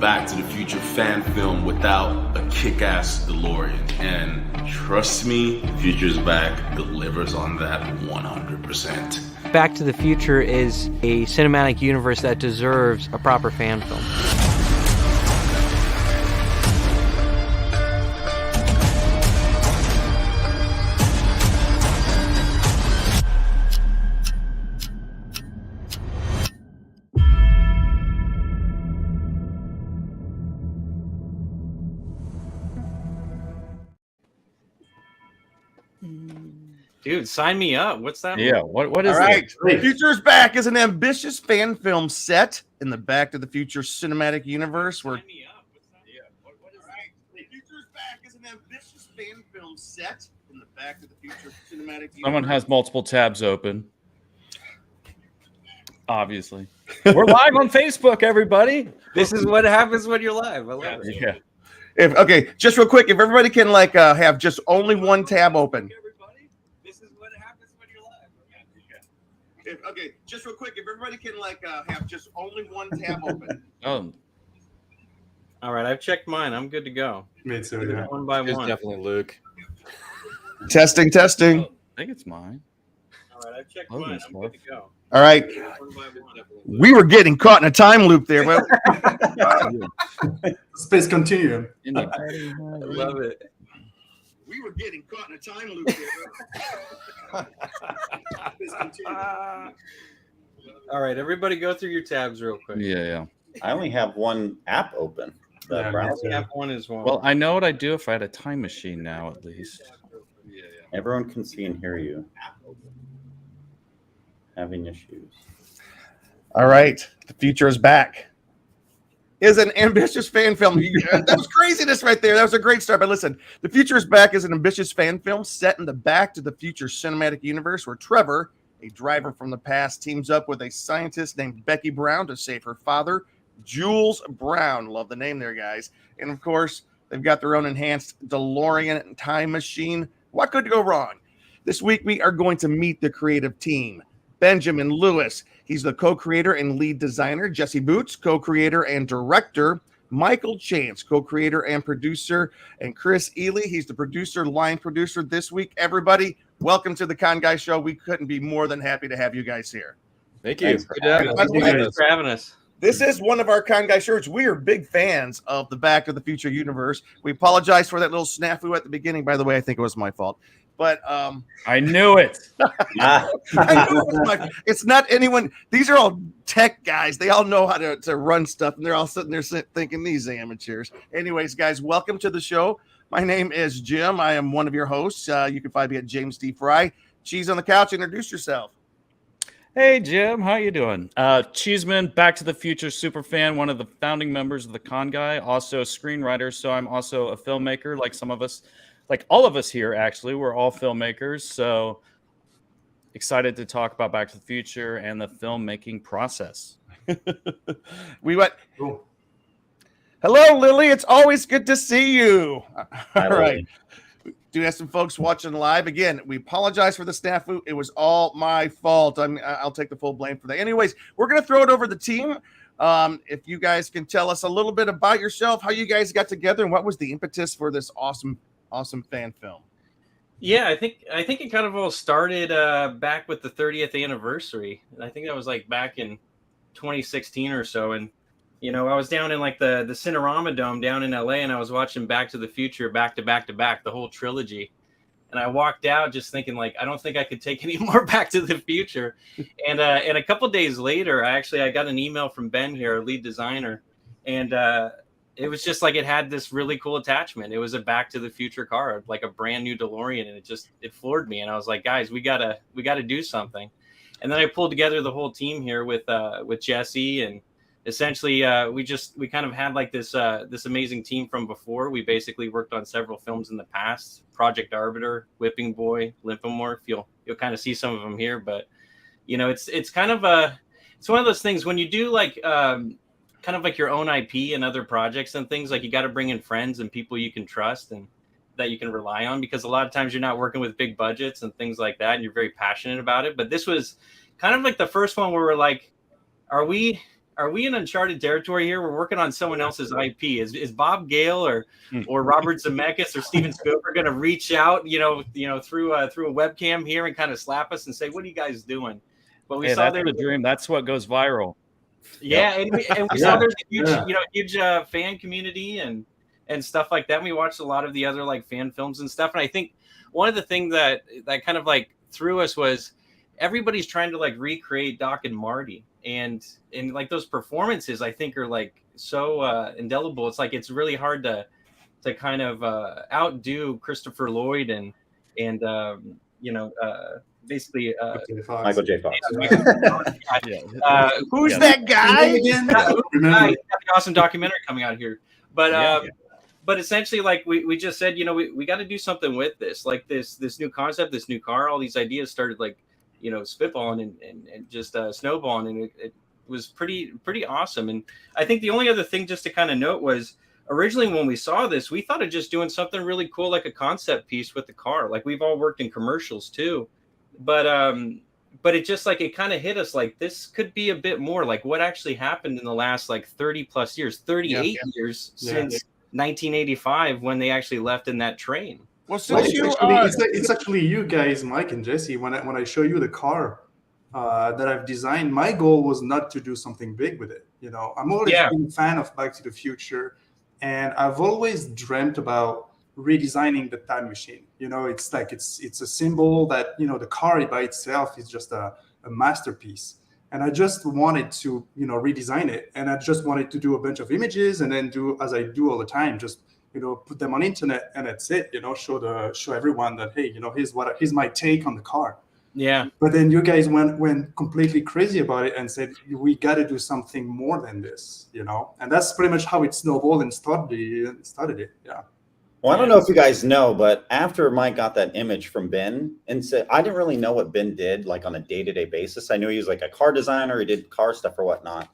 Back to the Future fan film without a kick-ass DeLorean. And trust me, Future's Back delivers on that 100%. Back to the Future is a cinematic universe that deserves a proper fan film. Dude, sign me up. What's that? Yeah, what is All right. it? Future's Back is an ambitious fan film set in the Back to the Future cinematic universe where Sign me up. What's that? Future's Back is an ambitious fan film set in the Back to the Future cinematic universe. Someone has multiple tabs open. Obviously. We're live on Facebook, everybody. This is what happens when you're live. I love it. Yeah. Okay, just real quick, if everybody can have just only one tab open. This is what happens when you're live. Okay, just real quick, if everybody can have just only one tab open. Oh, All right, I've checked mine. I'm good to go. Me too, yeah. One by It's one. definitely Luke. Testing. I think it's mine. All right, I've checked Oh, mine. that's I'm good to go. All right, One by one. we were getting caught in a time loop there. Well, Space Continuum. Anybody? I love it. we were getting caught in a time loop there. All right, everybody go through your tabs real quick. Yeah. I only have one app open. The Yeah, me browser. too. Tab one is one. Well, I know what I'd do if I had a time machine now, at least. Everyone can see and hear you. Having issues. All right, The Future is Back is an ambitious fan film. That was craziness right there. That was a great start. But listen, The Future is Back is an ambitious fan film set in the Back to the Future cinematic universe where Trevor, a driver from the past, teams up with a scientist named Becky Brown to save her father, Jules Brown. Love the name there, guys. And of course, they've got their own enhanced DeLorean time machine. What could go wrong? This week, we are going to meet the creative team. Benjamin Lewis, he's the co-creator and lead designer. Jesse Boots, co-creator and director. Michael Chance, co-creator and producer. And Chris Ely, he's the producer, line producer this week. Everybody, welcome to the Con Guy Show. We couldn't be more than happy to have you guys here. Thank you. Thanks for Good having job. us. Thanks for having us. This is one of our Con Guy shirts. We are big fans of the Back to the Future universe. We apologize for that little snafu at the beginning. By the way, I think it was my fault. But I knew it. Ah, I know it's not anyone. These are all tech guys. They all know how to run stuff, and they're all sitting there thinking these amateurs. Anyways, guys, welcome to the show. My name is Jim. I am one of your hosts. You can find me at James D. Fry. Cheese on the couch. Introduce yourself. Hey, Jim. How you doing? Cheeseman, Back to the Future super fan, one of the founding members of the Con Guy, also a screenwriter. So I'm also a filmmaker, like some of us. Like all of us here, actually, we're all filmmakers. So excited to talk about Back to the Future and the filmmaking process. We went. Cool. Hello, Lily. It's always good to see you. Hi, All right. Lily. Do have some folks watching live. Again, we apologize for the snafu. It was all my fault. I'll take the full blame for that. Anyways, we're going to throw it over the team. If you guys can tell us a little bit about yourself, how you guys got together, and what was the impetus for this awesome fan film. Yeah, I think it kind of all started back with the 30th anniversary. And I think that was like back in 2016 or so. And I was down in like the Cinerama Dome down in LA, and I was watching Back to the Future back to back, the whole trilogy. And I walked out just thinking like, I don't think I could take any more Back to the Future. And a couple of days later, I got an email from Ben here, our lead designer, and it was just like it had this really cool attachment. It was a Back to the Future car, like a brand new DeLorean, and it floored me. And I was like, guys, we gotta do something. And then I pulled together the whole team here with Jesse, and essentially we kind of had like this amazing team from before. We basically worked on several films in the past: Project Arbiter, Whipping Boy, Lymphomorph. You'll kind of see some of them here, but it's kind of it's one of those things when you do like kind of like your own IP and other projects and things, like you got to bring in friends and people you can trust and that you can rely on, because a lot of times you're not working with big budgets and things like that, and you're very passionate about it. But this was kind of like the first one where we're like, are we are we in uncharted territory here? We're working on someone else's IP. Is Bob Gale or Robert Zemeckis or Steven Spielberg going to reach out, through a webcam here and kind of slap us and say, "What are you guys doing?" But we saw that's the dream. That's what goes viral. Yeah, and we saw there's a huge fan community and stuff like that. And we watched a lot of the other like fan films and stuff. And I think one of the things that kind of like threw us was everybody's trying to like recreate Doc and Marty, and like those performances I think are like so indelible. It's like it's really hard to kind of outdo Christopher Lloyd and basically Michael J. Fox. Who's that guy again? He's got an awesome documentary coming out here. But essentially, like we just said, we got to do something with this. Like this new concept, this new car, all these ideas started like, spitballing and just snowballing, and it was pretty awesome. And I think the only other thing just to kind of note was originally when we saw this, we thought of just doing something really cool, like a concept piece with the car. Like we've all worked in commercials too, but it just like it kind of hit us like this could be a bit more like what actually happened in the last like 30 plus years, 38 years since 1985 when they actually left in that train. Well, since it's actually you guys, Mike and Jesse. When I show you the car that I've designed, my goal was not to do something big with it. I'm always been a fan of Back to the Future, and I've always dreamt about redesigning the time machine. It's like it's a symbol that the car by itself is just a masterpiece, and I just wanted to redesign it, and I just wanted to do a bunch of images and then do as I do all the time, just put them on internet, and that's it. Show everyone that hey, here's my take on the car. Yeah. But then you guys went completely crazy about it and said we got to do something more than this, and that's pretty much how it snowballed and started it. Yeah. Well, I don't know if you guys know, but after Mike got that image from Ben and said, I didn't really know what Ben did like on a day-to-day basis. I knew he was like a car designer. He did car stuff or whatnot.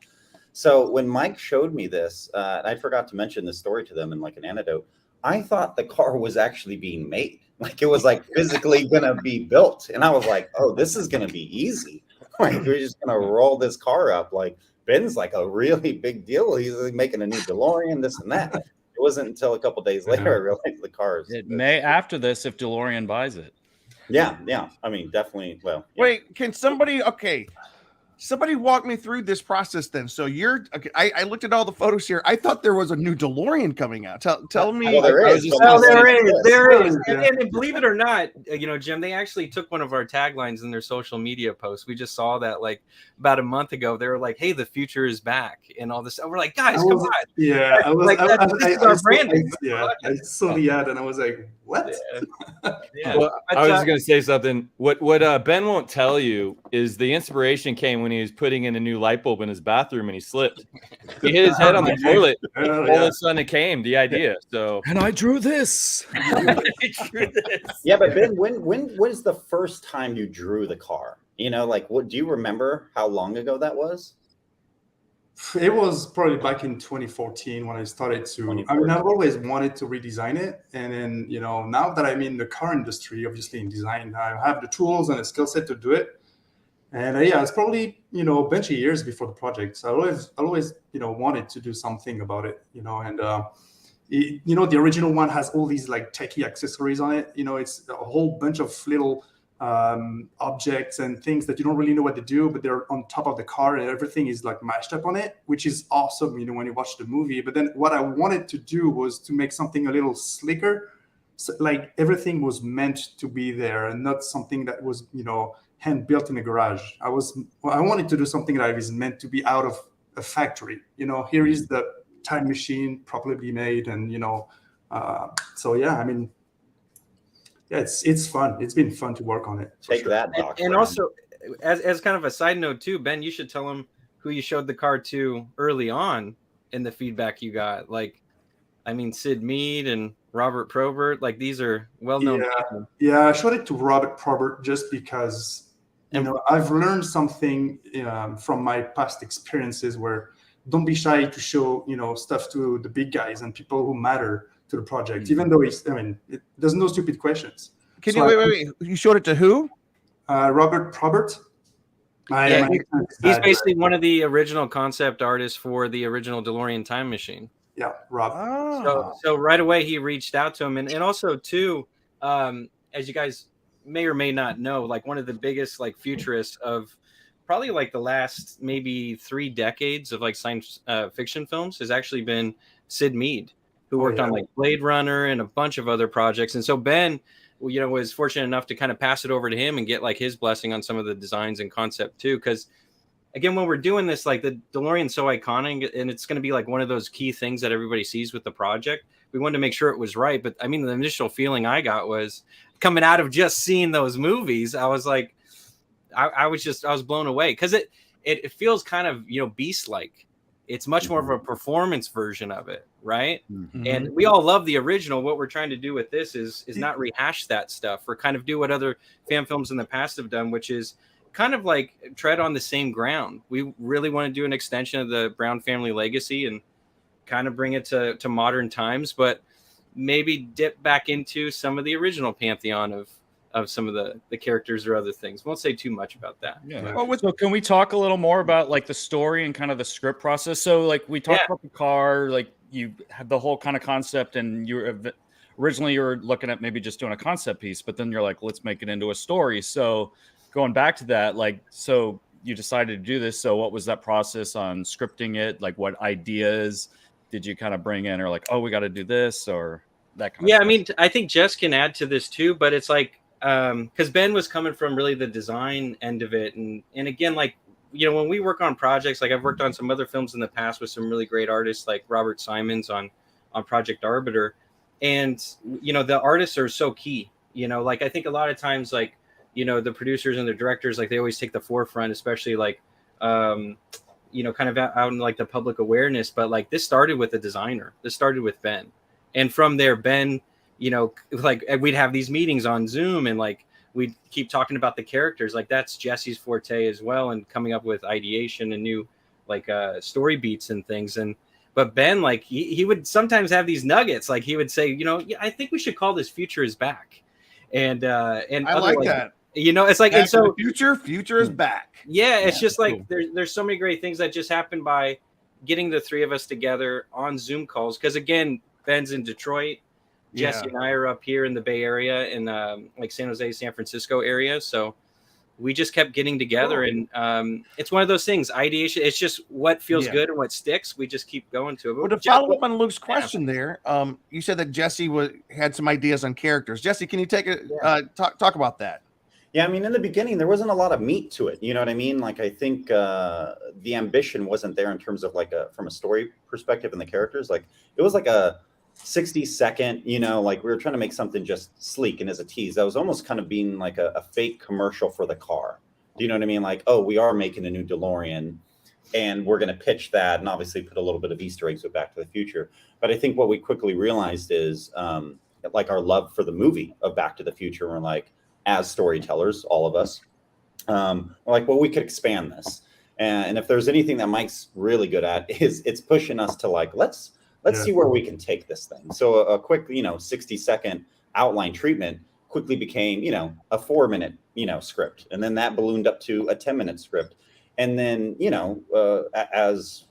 So when Mike showed me this, I forgot to mention this story to them in like an anecdote. I thought the car was actually being made. Like it was like physically going to be built. And I was like, oh, this is going to be easy. Like we're just going to roll this car up. Like Ben's like a really big deal. He's like making a new DeLorean, this and that. It wasn't until a couple days later I realized the cars. It may after this if DeLorean buys it. Yeah. I mean, definitely. Well, yeah. Wait, can somebody walk me through this process then? So you're okay. I looked at all the photos here. I thought there was a new DeLorean coming out. Tell me. Well, there is. There is. And believe it or not, Jim, they actually took one of our taglines in their social media posts. We just saw that like about a month ago. They were like, "Hey, the future is back," and all this. And we're like, "Guys, come on!" Yeah, I saw the ad and I was like, "What?" Yeah. Well, I was going to say something. What Ben won't tell you is the inspiration came when he was putting in a new light bulb in his bathroom and he slipped. He hit his head on the toilet. All of a sudden it came, the idea. So, and I drew this. Yeah, but Ben, when was the first time you drew the car? Like what do you remember how long ago that was? It was probably back in 2014 when I started to. I mean, I've always wanted to redesign it, and then now that I'm in the car industry, obviously in design, I have the tools and the skill set to do it. And it's probably a bunch of years before the project. So I always wanted to do something about it. And the original one has all these like techie accessories on it. It's a whole bunch of little objects and things that you don't really know what to do, but they're on top of the car and everything is like mashed up on it, which is awesome, when you watch the movie. But then what I wanted to do was to make something a little slicker. So, like everything was meant to be there and not something that was, hand built in a garage. I wanted to do something that is meant to be out of a factory. Here is the time machine properly made. And, so yeah, I mean, yeah, it's fun. It's been fun to work on it. Take that, Doc. And also, as kind of a side note too, Ben, you should tell them who you showed the car to early on in the feedback you got. Like, I mean, Sid Mead and Robert Probert, like these are well-known people. Yeah, I showed it to Robert Probert just because, I've learned something from my past experiences where don't be shy to show, stuff to the big guys and people who matter to the project, even though there's no stupid questions. Can you wait? You showed it to who? Robert Probert. Yeah, he's basically one of the original concept artists for the original DeLorean time machine. Yeah, Rob. So right away he reached out to him, and also too, as you guys may or may not know, like one of the biggest like futurists of probably like the last maybe 3 decades of like science fiction films has actually been Sid Mead, who worked on like Blade Runner and a bunch of other projects. And so Ben, you know, was fortunate enough to kind of pass it over to him and get like his blessing on some of the designs and concept too. Because again, when we're doing this, like the DeLorean's so iconic, and it's going to be like one of those key things that everybody sees with the project. We wanted to make sure it was right. But I mean, the initial feeling I got was coming out of just seeing those movies. I was like, I was blown away because it feels kind of, you know, beast-like. It's much more of a performance version of it, right? Mm-hmm. And we all love the original. What we're trying to do with this is not rehash that stuff, or kind of do what other fan films in the past have done, which is kind of like tread on the same ground. We really want to do an extension of the Brown family legacy and kind of bring it to modern times, but maybe dip back into some of the original pantheon of some of the characters or other things. Won't say too much about that. Yeah. Well, so can we talk a little more about like the story and kind of the script process? So like we talked about the car, like you had the whole kind of concept, and originally you were looking at maybe just doing a concept piece, but then you're like, let's make it into a story. So going back to that, like, so you decided to do this. So what was that process on scripting it? Like what ideas did you kind of bring in, or like, oh, we got to do this, or that kind of stuff? I mean, I think Jess can add to this too, but it's like, because Ben was coming from really the design end of it. And again, like, you know, when we work on projects, like I've worked on some other films in the past with some really great artists like Robert Simons on Project Arbiter. And, you know, the artists are so key, you know, like I think a lot of times, like, you know, the producers and the directors, like they always take the forefront, especially like, you know, kind of out in like the public awareness. But like this started with the designer. This started with Ben. And from there, Ben, you know, like we'd have these meetings on Zoom, and like we'd keep talking about the characters. Like that's Jesse's forte as well, and coming up with ideation and new like story beats and things. But Ben, like he would sometimes have these nuggets. Like he would say, you know, I think we should call this Future is Back. And I like that. You know, it's like, Back and so future is back. Yeah, it's just like there's so many great things that just happened by getting the three of us together on Zoom calls. Because again, Ben's in Detroit. Jesse and I are up here in the Bay Area, in like San Jose, San Francisco area. So we just kept getting together, and it's one of those things. Ideation. It's just what feels good and what sticks. We just keep going to it. Well, to follow up on Luke's question there, you said that Jesse had some ideas on characters. Jesse, can you take talk about that? Yeah, I mean, in the beginning, there wasn't a lot of meat to it. You know what I mean? Like, I think the ambition wasn't there in terms of like from a story perspective and the characters. Like, it was like a 60-second, you know, like we were trying to make something just sleek and as a tease. That was almost kind of being like a fake commercial for the car. Do you know what I mean? Like, oh, we are making a new DeLorean and we're going to pitch that and obviously put a little bit of Easter eggs with Back to the Future. But I think what we quickly realized is like our love for the movie of Back to the Future. We're like, as storytellers, all of us, we're like, well, we could expand this. And if there's anything that Mike's really good at is it's pushing us to like, let's see where we can take this thing. So a quick, 60-second outline treatment quickly became, a 4-minute, script. And then that ballooned up to a 10-minute script. And then, as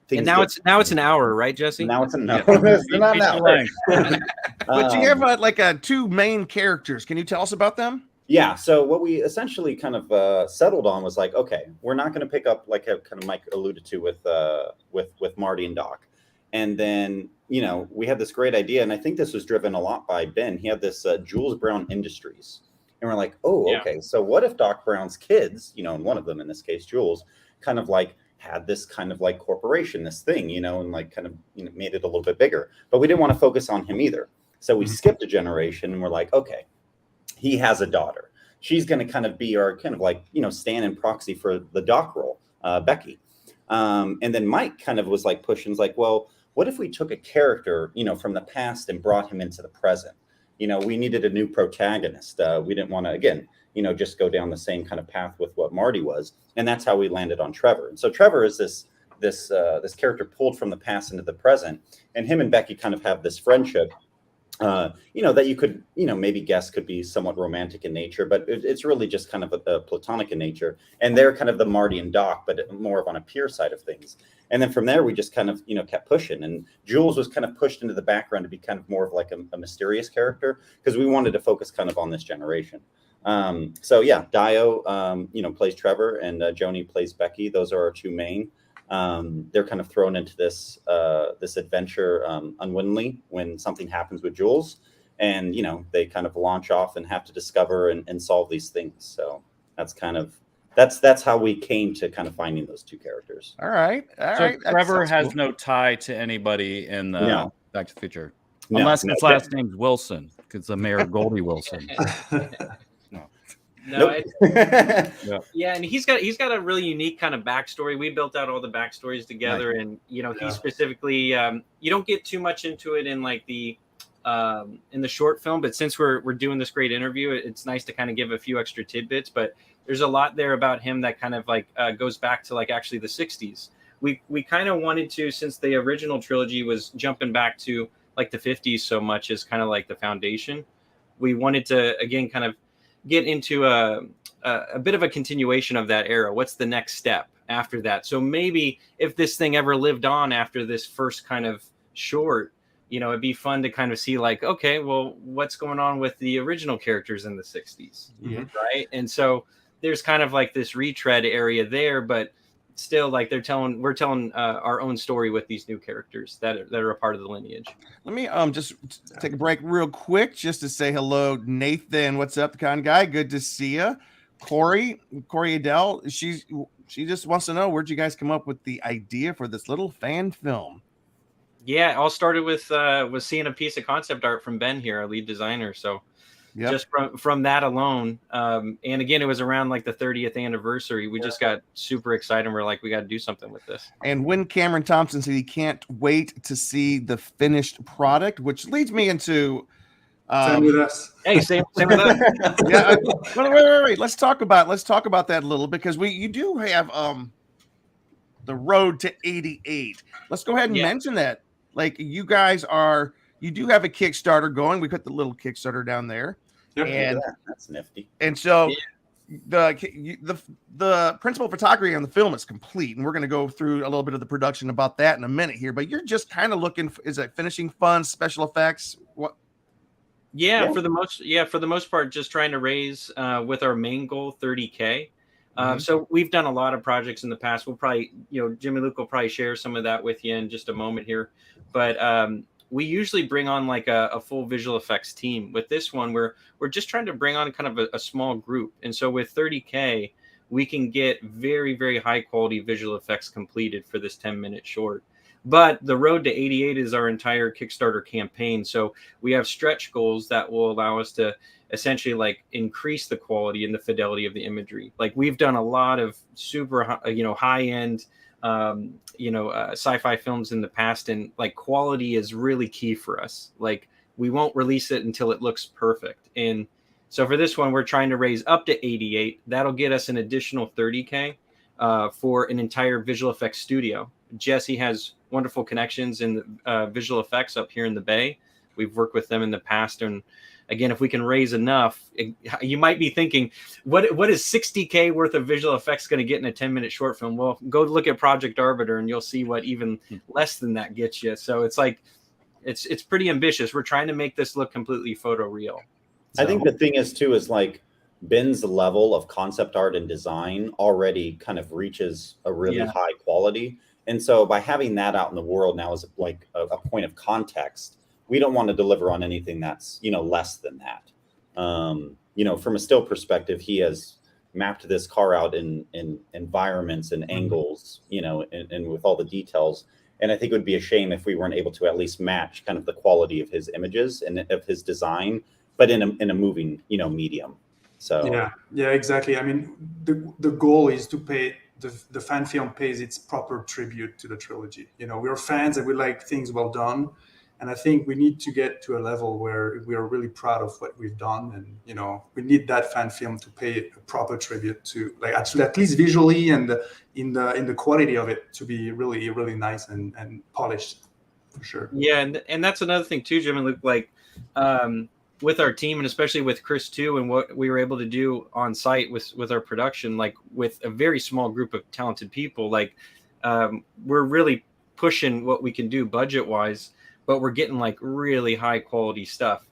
things and now it's an hour, right, Jesse? Now it's an hour. It's not an hour. But you have two main characters. Can you tell us about them? Yeah. So what we essentially kind of settled on was like, okay, we're not going to pick up like kind of Mike alluded to with Marty and Doc. And then, we had this great idea. And I think this was driven a lot by Ben. He had this Jules Brown Industries. And we're like, okay, so what if Doc Brown's kids, and one of them, in this case, Jules, kind of like had this kind of like corporation, this thing, and like kind of made it a little bit bigger. But we didn't want to focus on him either. So we skipped a generation and we're like, okay, he has a daughter. She's going to kind of be our kind of like, stand in proxy for the Doc role, Becky. And then Mike kind of was like pushing, like, well, what if we took a character, from the past and brought him into the present? We needed a new protagonist. We didn't want to, again, just go down the same kind of path with what Marty was. And that's how we landed on Trevor. And so Trevor is this character pulled from the past into the present. And him and Becky kind of have this friendship that you could, maybe guess could be somewhat romantic in nature, but it's really just kind of a platonic in nature. And they're kind of the Marty and Doc, but more of on a peer side of things. And then from there, we just kind of, kept pushing. And Jules was kind of pushed into the background to be kind of more of like a mysterious character, because we wanted to focus kind of on this generation. So yeah, Dio, plays Trevor, and Joni plays Becky. Those are our two main. They're kind of thrown into this adventure unwittingly when something happens with Jules, and they kind of launch off and have to discover and solve these things. So that's kind of that's how we came to kind of finding those two characters. All right. Trevor has no tie to anybody in Back to the Future, No, unless no. his last name's Wilson, because the Mayor Goldie Wilson. No, Nope. yeah, and he's got a really unique kind of backstory. We built out all the backstories together, and he specifically you don't get too much into it in like the in the short film, but since we're doing this great interview, it's nice to kind of give a few extra tidbits. But there's a lot there about him that kind of like goes back to like actually the 60s. We kind of wanted to, since the original trilogy was jumping back to like the 50s so much as kind of like the foundation, we wanted to again kind of get into a bit of a continuation of that era. What's the next step after that? So maybe if this thing ever lived on after this first kind of short, it'd be fun to kind of see like, okay, well, what's going on with the original characters in the 60s, right? And so there's kind of like this retread area there, but still like we're telling our own story with these new characters that are a part of the lineage. Let me just take a break real quick just to say hello, Nathan. What's up, the con guy? Good to see you. Corey Adele. She just wants to know, where'd you guys come up with the idea for this little fan film? Yeah, it all started with seeing a piece of concept art from Ben here, our lead designer. So just from that alone, and again, it was around like the 30th anniversary. We just got super excited. And we're like, we got to do something with this. And when Cameron Thompson said he can't wait to see the finished product, which leads me into same with us. Hey, same with us. Yeah. Wait. Let's talk about that a little, because you do have the road to 88. Let's go ahead and mention that. Like, you do have a Kickstarter going. We put the little Kickstarter down there. Yep. And That's nifty. And so the principal photography on the film is complete, and we're going to go through a little bit of the production about that in a minute here. But you're just kind of looking for, is it finishing funds, special effects? What? Yeah, for the most part, just trying to raise with our main goal, $30K. So we've done a lot of projects in the past. We'll probably, Jimmy Luke will probably share some of that with you in just a moment here. But we usually bring on like a full visual effects team. With this one, we're just trying to bring on kind of a small group. And so with $30K, we can get very, very high quality visual effects completed for this 10-minute short. But the road to 88 is our entire Kickstarter campaign. So we have stretch goals that will allow us to essentially like increase the quality and the fidelity of the imagery. Like, we've done a lot of super, high end, sci-fi films in the past, and like quality is really key for us. Like, we won't release it until it looks perfect. And so for this one, we're trying to raise up to 88. That'll get us an additional 30K for an entire visual effects studio. Jesse has wonderful connections in visual effects up here in the Bay. We've worked with them in the past, and again, if we can raise enough, you might be thinking, what is 60K worth of visual effects going to get in a 10-minute short film? Well, go look at Project Arbiter and you'll see what even less than that gets you. So it's like, it's pretty ambitious. We're trying to make this look completely photoreal. So. I think the thing is too, is like Ben's level of concept art and design already kind of reaches a really high quality. And so by having that out in the world now as like a point of context, we don't want to deliver on anything that's, less than that. From a still perspective, he has mapped this car out in environments and angles, and with all the details. And I think it would be a shame if we weren't able to at least match kind of the quality of his images and of his design, but in a moving, medium. So yeah, exactly. I mean, the goal is to pay the fan film pays its proper tribute to the trilogy. We're fans and we like things well done. And I think we need to get to a level where we are really proud of what we've done. And, we need that fan film to pay a proper tribute to, like, actually, at least visually and in the quality of it, to be really, really nice and polished, for sure. Yeah. And that's another thing too, Jim and Luke, like, with our team, and especially with Chris too, and what we were able to do on site with our production, like with a very small group of talented people, like we're really pushing what we can do budget wise, but we're getting like really high quality stuff,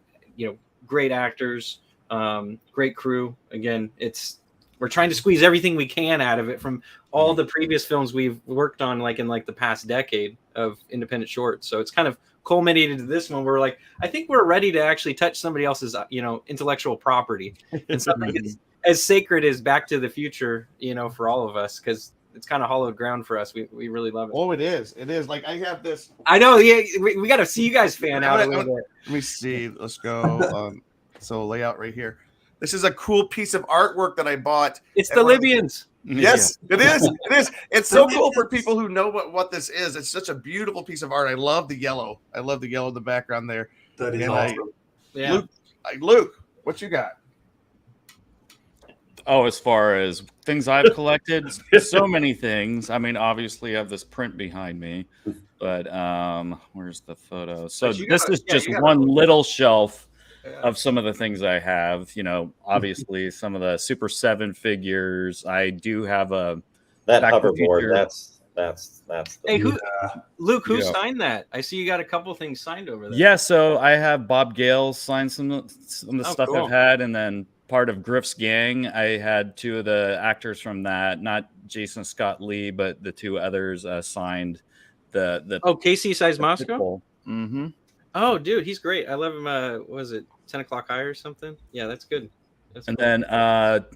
great actors, great crew. Again, we're trying to squeeze everything we can out of it from all the previous films we've worked on, like in like the past decade of independent shorts. So it's kind of culminated to this one. We're like, I think we're ready to actually touch somebody else's, intellectual property, and something as sacred as Back to the Future, for all of us, because it's kind of hollowed ground for us. We really love it. Oh, it is. It is. Like I have this. I know. Yeah, we got to see you guys fan out a little bit. Let me see. Let's go. So layout right here. This is a cool piece of artwork that I bought. It's the Libyans. Yes, it is. It is. It's so cool for people who know what this is. It's such a beautiful piece of art. I love the yellow. I love the yellow in the background there. That is awesome. Yeah. Luke, what you got? Oh, as far as things I've collected, so many things. I mean, obviously I have this print behind me, but where's the photo? So this is just one little shelf of some of the things I have. Obviously some of the Super 7 figures. I do have that hoverboard. That's hey, Luke, who signed that? I see you got a couple things signed over there. Yeah, so I have Bob Gale sign some of the stuff cool. I've had, and then part of Griff's gang, I had two of the actors from that, not Jason Scott Lee, but the two others signed the Casey Size Moscow. Mm-hmm. Oh, dude, he's great. I love him. Was it 10 O'Clock High or something? Yeah, that's good. And then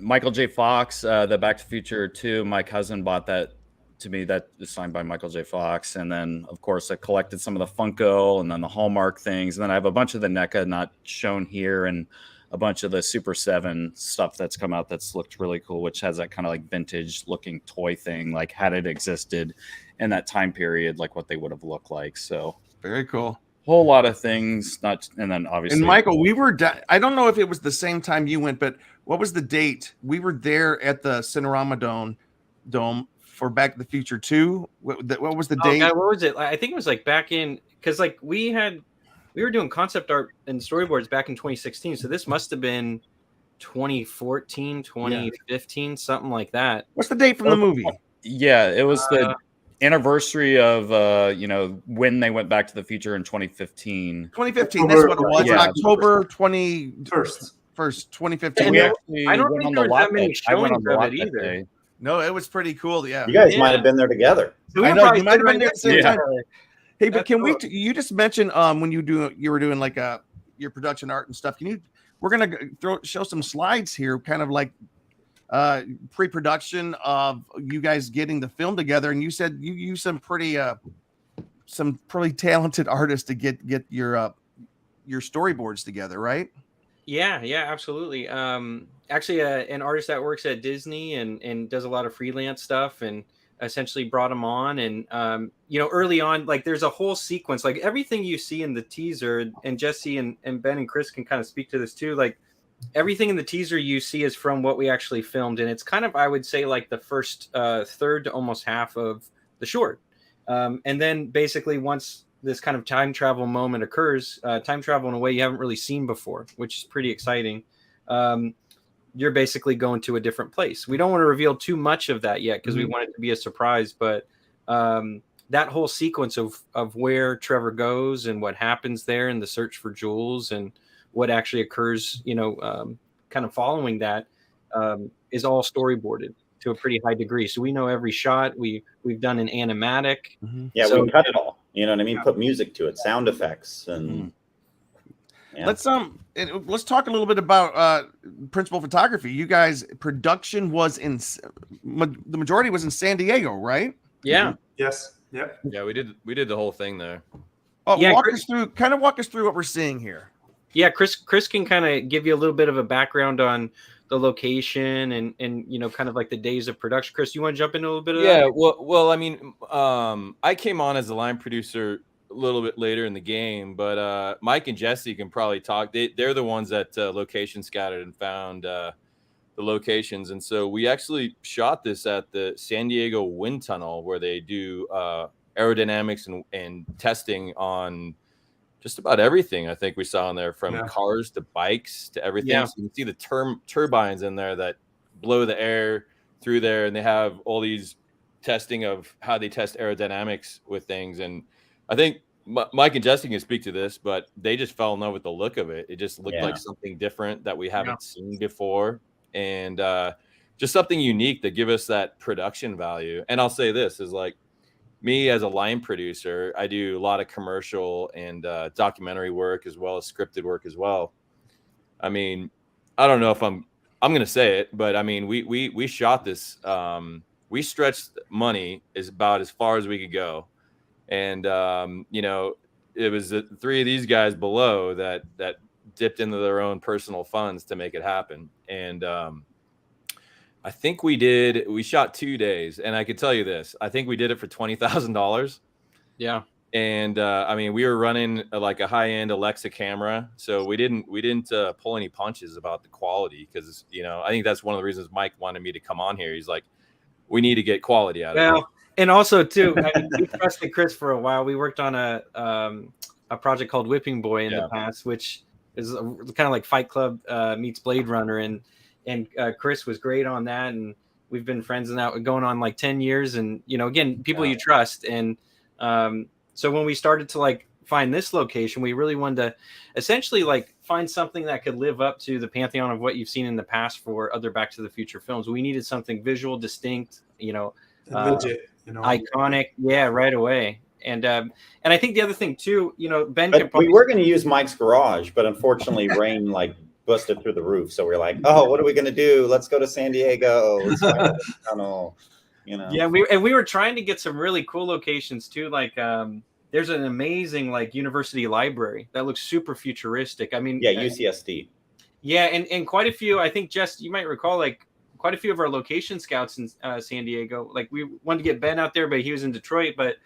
Michael J. Fox, the Back to the Future 2, my cousin bought that to me. That is signed by Michael J. Fox. And then, of course, I collected some of the Funko and then the Hallmark things. And then I have a bunch of the NECA not shown here, and a bunch of the Super 7 stuff that's come out that's looked really cool, which has that kind of like vintage looking toy thing, like had it existed in that time period, like what they would have looked like. So very cool. Whole lot of things. And then obviously, and Michael, we were I don't know if it was the same time you went, but what was the date? We were there at the Cinerama Dome for Back to the Future 2. What was the date? God, what was it? I think it was like back in, because like we were doing concept art and storyboards back in 2016. So this must have been 2014, 2015, something like that. What's the date from the movie? Yeah, it was the anniversary of when they went Back to the Future in 2015. 2015, that's what it was. Yeah. October 21st, 2015. I don't think there were that many showings of it either. Day. No, it was pretty cool. Yeah, you guys might have been there together. So I know you might have been there at the same time. Hey, but That's can cool. you just mentioned when you were doing like your production art and stuff? We're gonna show some slides here, kind of like pre-production of you guys getting the film together, and you said you use some pretty talented artists to get your storyboards together, right? Yeah, absolutely. Actually, an artist that works at Disney and does a lot of freelance stuff, and essentially brought him on. And early on, like there's a whole sequence, like everything you see in the teaser, and Jesse and Ben and Chris can kind of speak to this too. Like everything in the teaser you see is from what we actually filmed, and it's kind of, I would say, like the first third to almost half of the short. And then basically once this kind of time travel moment occurs, time travel in a way you haven't really seen before, which is pretty exciting. You're basically going to a different place. We don't want to reveal too much of that yet because we want it to be a surprise, but that whole sequence of where Trevor goes and what happens there in the search for Jules and what actually occurs, kind of following that, is all storyboarded to a pretty high degree. So we know every shot. We've done an animatic. Yeah, so we cut it all. You know what I mean? Put music to it, sound effects, and yeah. Let's talk a little bit about principal photography. You guys, production was the majority was in San Diego, right? Yeah. Yes. Yep. Yeah, we did the whole thing there. Oh, yeah, walk us through what we're seeing here. Yeah, Chris can kind of give you a little bit of a background on the location and kind of like the days of production. Chris, you want to jump into a little bit of that? Yeah, well, I mean, I came on as a line producer a little bit later in the game, but Mike and Jesse can probably talk. They're the ones that location scouted and found the locations, and so we actually shot this at the San Diego Wind Tunnel, where they do aerodynamics and testing on just about everything I think we saw in there, from Yeah. cars to bikes to everything. Yeah. So you can see the turbines in there that blow the air through there, and they have all these testing of how they test aerodynamics with things. And I think Mike and Jesse can speak to this, but they just fell in love with the look of it. It just looked like something different that we haven't seen before, and just something unique that give us that production value. And I'll say this is like, me as a line producer, I do a lot of commercial and documentary work as well as scripted work as well. I mean, I don't know if I'm going to say it, but I mean, we shot this. We stretched money about as far as we could go. And, you know, it was the three of these guys below that dipped into their own personal funds to make it happen. And I think we shot 2 days, and I could tell you this, I think we did it for $20,000. Yeah. And I mean, we were running like a high-end Alexa camera, so we didn't pull any punches about the quality, because, you know, I think that's one of the reasons Mike wanted me to come on here. He's like, we need to get quality out of it. And also too, I mean, we trusted Chris for a while. We worked on a project called Whipping Boy in the past, which is kind of like Fight Club meets Blade Runner, and Chris was great on that, and we've been friends now going on like 10 years, and, you know, again, people you trust. And so when we started to like find this location, we really wanted to essentially like find something that could live up to the pantheon of what you've seen in the past for other Back to the Future films. We needed something visual, distinct, you know, legit, you know, iconic, right away. And I think the other thing too, you know, Ben, we were going to use Mike's garage, but unfortunately rain like busted through the roof, so we're like, oh, what are we going to do? Let's go to San Diego. Let's find a tunnel, you know. Yeah, we were trying to get some really cool locations too, like there's an amazing like university library that looks super futuristic. I mean, UCSD. Yeah, and quite a few, I think, Jess, you might recall, like quite a few of our location scouts in San Diego. Like we wanted to get Ben out there, but he was in Detroit. But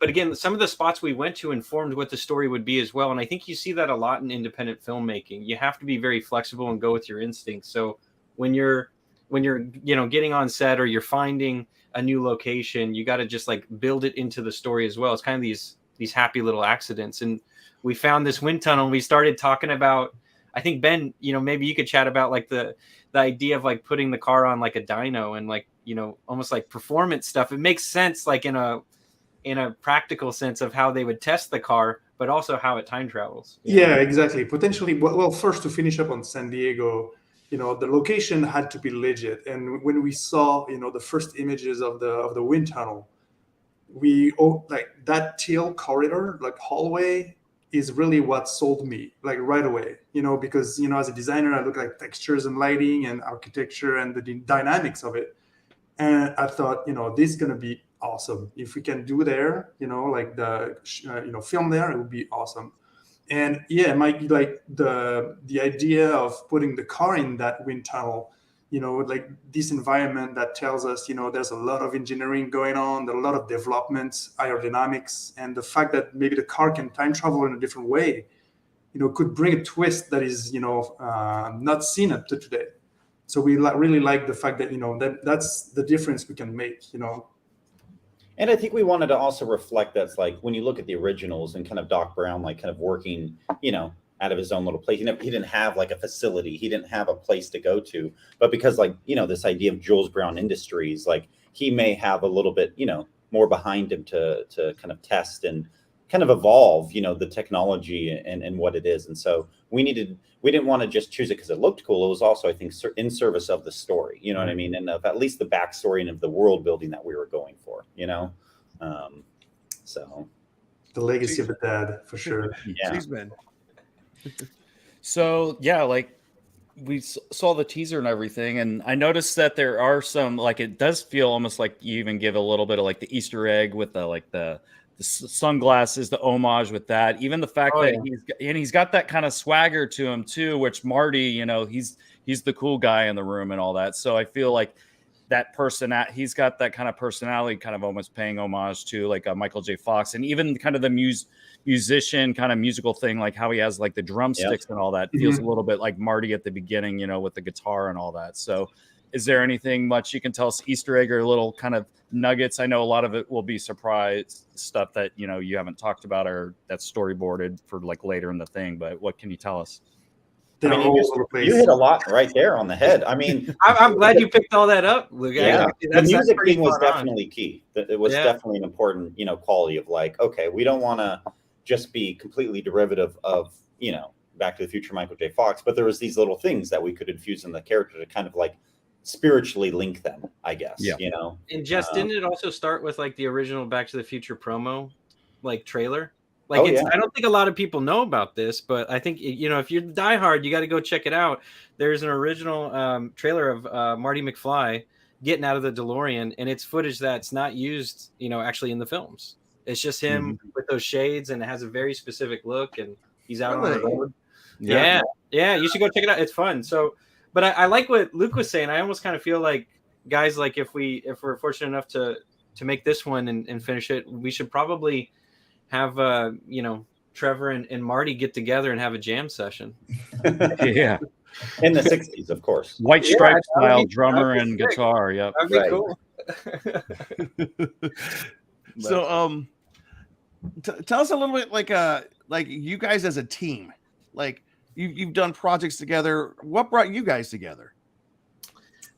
again, some of the spots we went to informed what the story would be as well. And I think you see that a lot in independent filmmaking. You have to be very flexible and go with your instincts. So when you're you know, getting on set or you're finding a new location, you got to just like build it into the story as well. It's kind of these happy little accidents. And we found this wind tunnel, and we started talking about, I think, Ben, you know, maybe you could chat about like the idea of like putting the car on like a dyno and like, you know, almost like performance stuff. It makes sense like in a practical sense of how they would test the car, but also how it time travels. Yeah, exactly. Potentially, well, first to finish up on San Diego, you know, the location had to be legit. And when we saw, you know, the first images of the wind tunnel, like that teal corridor, like hallway, is really what sold me like right away, you know, because, you know, as a designer, I look like textures and lighting and architecture and the dynamics of it. And I thought, you know, this is going to be awesome. If we can do there, you know, like the, you know, film there, it would be awesome. And yeah, Mike, like the idea of putting the car in that wind tunnel, you know, like this environment that tells us, you know, there's a lot of engineering going on, there's a lot of developments, aerodynamics, and the fact that maybe the car can time travel in a different way, you know, could bring a twist that is, you know, not seen up to today. So we really like the fact that, you know, that's the difference we can make, you know. And I think we wanted to also reflect that's like when you look at the originals and kind of Doc Brown, like kind of working, you know, out of his own little place. He didn't have like a facility. He didn't have a place to go to. But because like, you know, this idea of Jules Brown Industries, like he may have a little bit, you know, more behind him to kind of test and kind of evolve, you know, the technology and what it is. And so we didn't want to just choose it because it looked cool. It was also, I think, in service of the story, you know what I mean? And of at least the backstory and of the world building that we were going for, you know? So the legacy of a dad, for sure. Yeah. Cheeseman. So yeah, like we saw the teaser and everything, and I noticed that there are some, like, it does feel almost like you even give a little bit of like the Easter egg with the like the sunglasses, the homage with that. Even the fact he's got that kind of swagger to him too, which Marty, you know, he's the cool guy in the room and all that. So I feel like that person, he's got that kind of personality, kind of almost paying homage to like Michael J. Fox, and even kind of the musician kind of musical thing, like how he has like the drumsticks and all that feels a little bit like Marty at the beginning, you know, with the guitar and all that. So Is there anything much you can tell us, Easter egg or little kind of nuggets? I know a lot of it will be surprise stuff that, you know, you haven't talked about or that's storyboarded for like later in the thing, but what can you tell us? They're I mean, all over the place. you hit a lot right there on the head. I mean, I'm glad you picked all that up, Luke. yeah, the That's music pretty thing was spot on. definitely key. It was Yeah. definitely an important, you know, quality of like, okay, we don't want to just be completely derivative of, you know, Back to the Future Michael J. Fox, but there was these little things that we could infuse in the character to kind of like spiritually link them, I guess. Yeah. You know. And Jess, didn't it also start with like the original Back to the Future promo, like trailer? Like, I don't think a lot of people know about this, but I think, you know, if you're diehard, you got to go check it out. There's an original trailer of Marty McFly getting out of the DeLorean, and it's footage that's not used, you know, actually in the films. It's just him with those shades, and it has a very specific look, and he's out on the road. Yeah, you should go check it out. It's fun. So, but I like what Luke was saying. I almost kind of feel like, guys, like if we're fortunate enough to make this one and finish it, we should probably have you know, Trevor and Marty get together and have a jam session. Yeah. In the 60s, of course. White Stripe style be, drummer and guitar. Yep. That'd be cool. So tell us a little bit like you guys as a team. Like you've done projects together. What brought you guys together?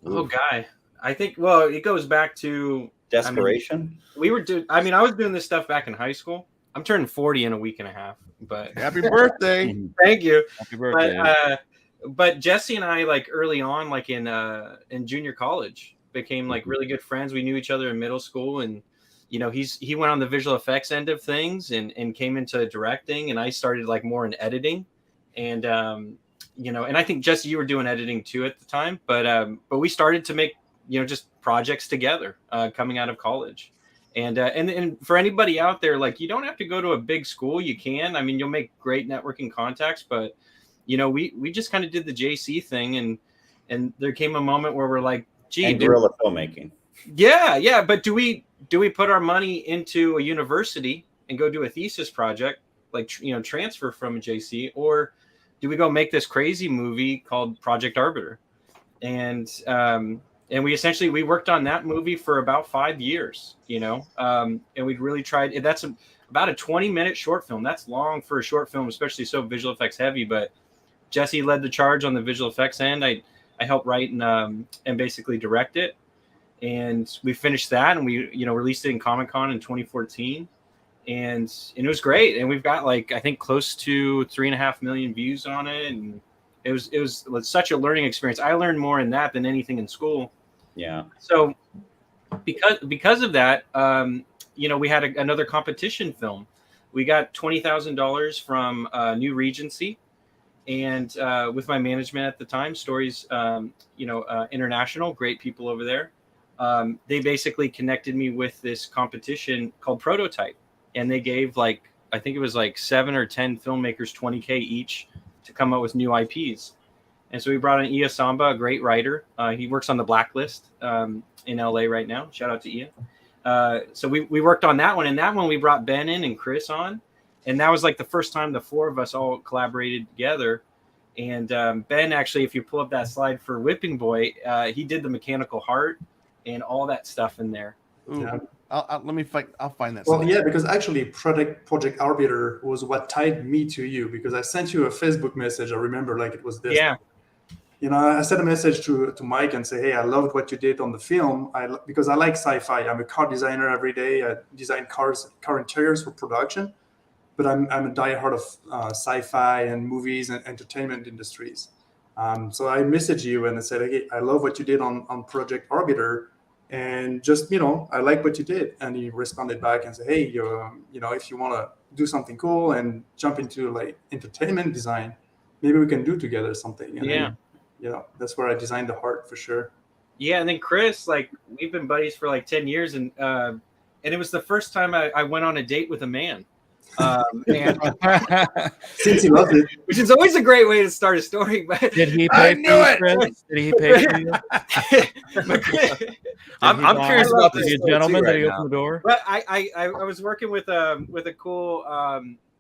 Oh, guy. I think, well, it goes back to desperation. I was doing this stuff back in high school. I'm turning 40 in a week and a half, but happy birthday. Thank you. Happy birthday. But Jesse and I, like early on, like in junior college, became like really good friends. We knew each other in middle school, and you know, he went on the visual effects end of things and came into directing, and I started like more in editing. And you know, and I think Jesse, you were doing editing too at the time, but we started to make, you know, just projects together coming out of college. And for anybody out there, like, you don't have to go to a big school. You can. I mean, you'll make great networking contacts, but you know, we just kind of did the JC thing, and there came a moment where we're like, gee, and guerrilla filmmaking. Yeah. But do we put our money into a university and go do a thesis project, like, you know, transfer from a JC, or do we go make this crazy movie called Project Arbiter? And we worked on that movie for about 5 years, you know, and we'd really tried. That's about a 20-minute short film. That's long for a short film, especially so visual effects heavy. But Jesse led the charge on the visual effects end. I helped write and basically direct it, and we finished that, and we, you know, released it in Comic-Con in 2014, and it was great. And we've got like, I think, close to 3.5 million views on it, and it was such a learning experience. I learned more in that than anything in school. Yeah. So because of that, you know, we had another competition film. We got $20,000 from New Regency, and with my management at the time, Stories, you know, International, great people over there. They basically connected me with this competition called Prototype, and they gave like, I think it was like 7 or 10 filmmakers $20K each to come up with new IPs. And so we brought in Ia Samba, a great writer. He works on The Blacklist in LA right now. Shout out to Ia. So we worked on that one. And that one we brought Ben in and Chris on. And that was like the first time the 4 of us all collaborated together. And Ben, actually, if you pull up that slide for Whipping Boy, he did the mechanical heart and all that stuff in there. Ooh. Yeah. I'll find that. Well, yeah, because actually Project Arbiter was what tied me to you, because I sent you a Facebook message. I remember like it was this. Yeah. You know, I sent a message to Mike and say, hey, I loved what you did on the film. Because I like sci-fi. I'm a car designer every day. I design car interiors for production, but I'm a diehard of sci-fi and movies and entertainment industries. So I messaged you and I said, hey, I love what you did on Project Arbiter. And just, you know, I like what you did. And he responded back and said, hey, you know, if you want to do something cool and jump into like entertainment design, maybe we can do together something. And then, you know, that's where I designed the heart for sure. Yeah. And then Chris, like, we've been buddies for like 10 years. And it was the first time I went on a date with a man. And since he loves it, which is always a great way to start a story. But did he pay for you, Chris? Did he pay for you? I'm curious about this gentleman. Did he open the door? But I was working with a cool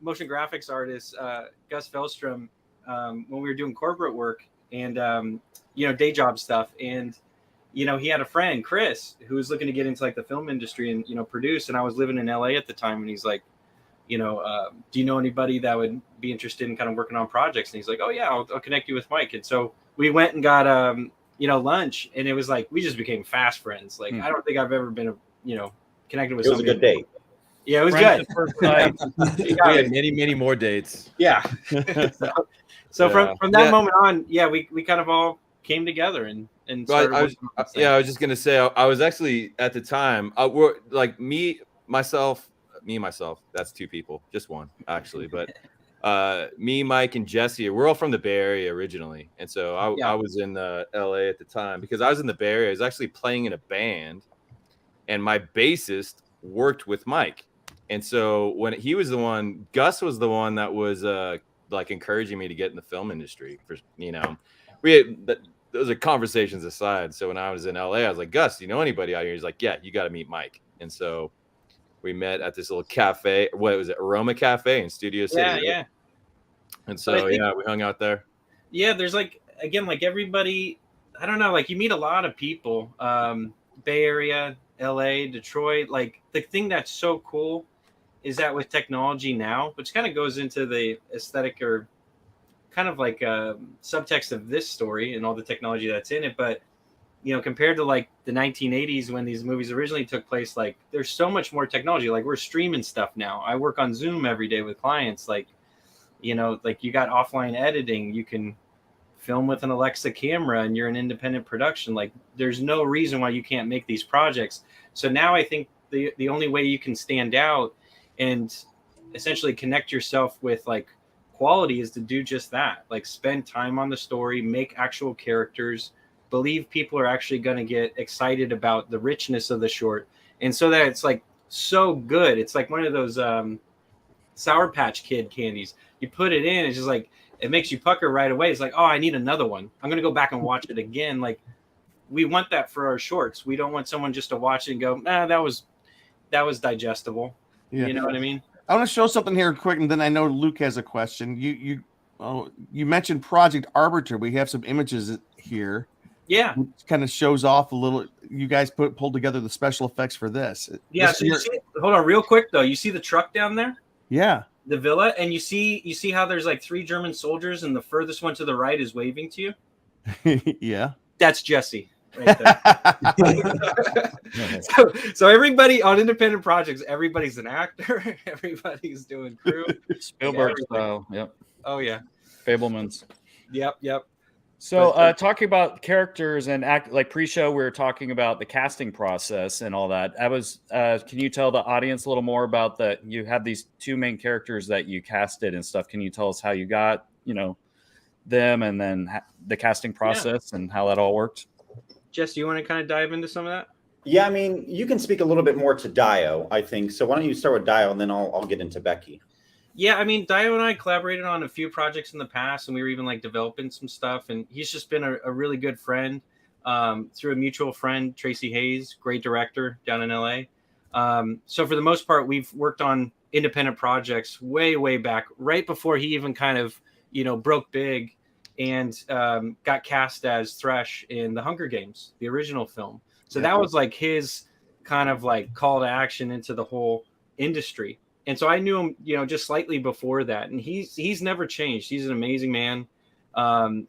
motion graphics artist, Gus Feldstrom, when we were doing corporate work and you know, day job stuff. And you know, he had a friend, Chris, who was looking to get into like the film industry and, you know, produce. And I was living in LA at the time. And he's like, you know, do you know anybody that would be interested in kind of working on projects? And he's like, oh yeah, I'll connect you with Mike. And so we went and got, you know, lunch, and it was like, we just became fast friends. Like, I don't think I've ever been, you know, connected with somebody. It was a good date. Yeah, it was Friends good. at first sight. We had many more dates. Yeah. So Yeah. from that Yeah. moment on, yeah, we kind of all came together and Well, started I was, working on this thing. yeah, I was just gonna say I was actually at the time. We're like me, myself. That's two people, just one actually. But me, Mike, and Jesse, we're all from the Bay Area originally, and so I was in LA at the time because I was in the Bay Area. I was actually playing in a band, and my bassist worked with Mike, and so when he was the one, Gus was the one that was like encouraging me to get in the film industry. For you know, those are conversations aside. So when I was in LA, I was like, Gus, do you know anybody out here? He's like, yeah, you got to meet Mike. And so we met at this little cafe. What was it? Aroma Cafe in Studio City. Yeah, right? yeah. And so, we hung out there. Yeah, there's like, again, like everybody, I don't know, like you meet a lot of people, Bay Area, LA, Detroit. Like the thing that's so cool is that with technology now, which kind of goes into the aesthetic or kind of like subtext of this story and all the technology that's in it. But, you know, compared to like the 1980s when these movies originally took place, like there's so much more technology. Like we're streaming stuff now. I work on Zoom every day with clients. Like, you know, like you got offline editing, you can film with an Alexa camera and you're an independent production. Like there's no reason why you can't make these projects. So now I think the only way you can stand out and essentially connect yourself with like quality is to do just that. Like spend time on the story, make actual characters, believe people are actually going to get excited about the richness of the short. And so that it's like so good. It's like one of those Sour Patch Kid candies. You put it in, it's just like, it makes you pucker right away. It's like, oh, I need another one. I'm going to go back and watch it again. Like we want that for our shorts. We don't want someone just to watch it and go, nah, that was digestible. Yeah. You know what I mean? I want to show something here quick, and then I know Luke has a question. You mentioned Project Arbiter. We have some images here. Yeah. Which kind of shows off a little. You guys pulled together the special effects for this. Yeah. So hold on, real quick though. You see the truck down there? Yeah. The villa, and you see how there's like 3 German soldiers, and the furthest one to the right is waving to you. Yeah. That's Jesse. Right there. so everybody on independent projects, everybody's an actor, everybody's doing crew. Spielberg style. Yep. Oh yeah. Fablemans. Yep. So talking about characters and act like pre-show, we were talking about the casting process and all that. I was can you tell the audience a little more about that? You had these 2 main characters that you casted and stuff. Can you tell us how you got, you know, them and then the casting process and how that all worked? Jess, you want to kind of dive into some of that? Yeah, I mean, you can speak a little bit more to Dio, I think. So why don't you start with Dio, and then I'll get into Becky. Yeah, I mean, Dio and I collaborated on a few projects in the past, and we were even like developing some stuff. And he's just been a really good friend through a mutual friend, Tracy Hayes, great director down in LA. So for the most part, we've worked on independent projects way back, right before he even kind of, you know, broke big and got cast as Thresh in the Hunger Games, the original film. So that was like his kind of like call to action into the whole industry. And so I knew him, you know, just slightly before that. And he's never changed. He's an amazing man.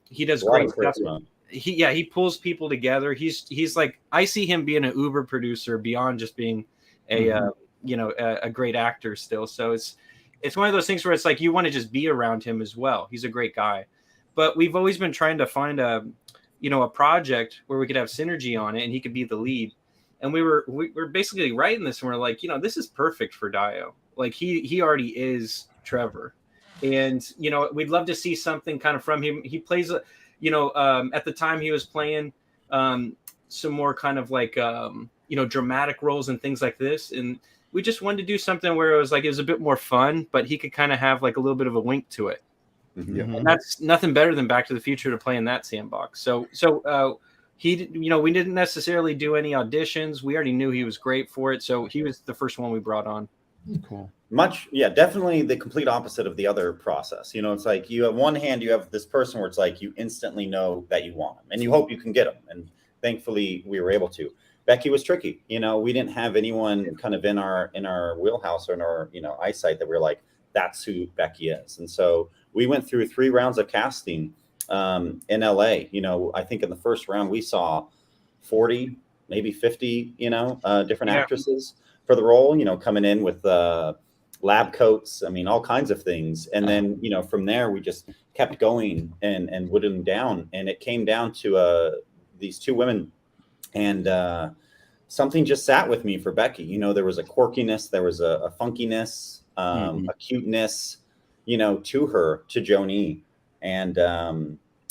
He does great stuff. He pulls people together. He's like, I see him being an Uber producer beyond just being a great actor still. So it's one of those things where it's like you want to just be around him as well. He's a great guy. But we've always been trying to find a project where we could have synergy on it and he could be the lead. And we were basically writing this and we're like, you know, this is perfect for Dio. Like he already is Trevor. And, you know, we'd love to see something kind of from him. He plays, at the time he was playing some more kind of like, dramatic roles and things like this. And we just wanted to do something where it was a bit more fun, but he could kind of have like a little bit of a wink to it. Mm-hmm. And that's nothing better than Back to the Future to play in that sandbox. So we didn't necessarily do any auditions. We already knew he was great for it. So he was the first one we brought on. Cool. Definitely the complete opposite of the other process. You know, it's like you have one hand, you have this person where it's like you instantly know that you want him and you hope you can get him. And thankfully we were able to. Becky was tricky. You know, we didn't have anyone kind of in our wheelhouse or in our, you know, eyesight that we were like, that's who Becky is. And so we went through 3 rounds of casting in LA. You know, I think in the first round we saw 40, maybe 50, you know, different actresses for the role, you know, coming in with lab coats. I mean, all kinds of things. And then, you know, from there, we just kept going and whittling down. And it came down to these 2 women. And something just sat with me for Becky. You know, there was a quirkiness, there was a funkiness, a cuteness, you know, to her, to Joni. And,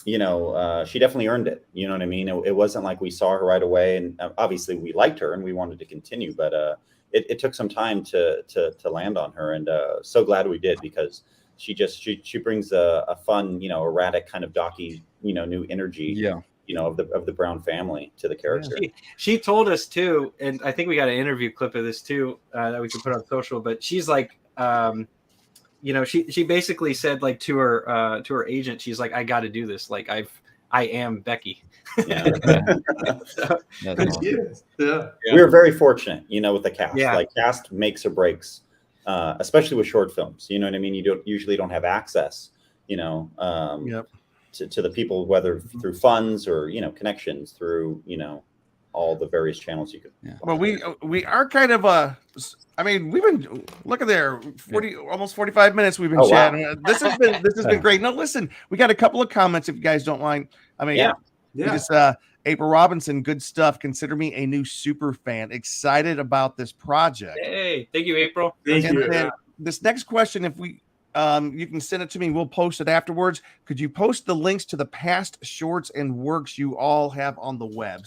you know, she definitely earned it. You know what I mean? It wasn't like we saw her right away. And obviously we liked her and we wanted to continue, but it took some time to land on her. And so glad we did, because she brings a fun, you know, erratic kind of docky, you know, new energy. Yeah. You know, of the Brown family to the character. She told us too, and I think we got an interview clip of this too that we could put on social. But she's like, you know, she basically said like to her agent, she's like, I got to do this. Like I am Becky. Yeah. So, awesome. We were very fortunate, you know, with the cast. Yeah. Like cast makes or breaks, especially with short films. You know what I mean? You usually don't have access, you know. To the people, whether through funds or, you know, connections through, you know, all the various channels you could. Well, we are kind of I mean, we've been look at there 40 almost 45 minutes we've been chatting. Wow. This has been great. Now listen, we got a couple of comments if you guys don't mind. I mean, just April Robinson, good stuff. Consider me a new super fan. Excited about this project. Hey, thank you, April. Thank you. Then this next question, if we you can send it to me. We'll post it afterwards. Could you post the links to the past shorts and works you all have on the web?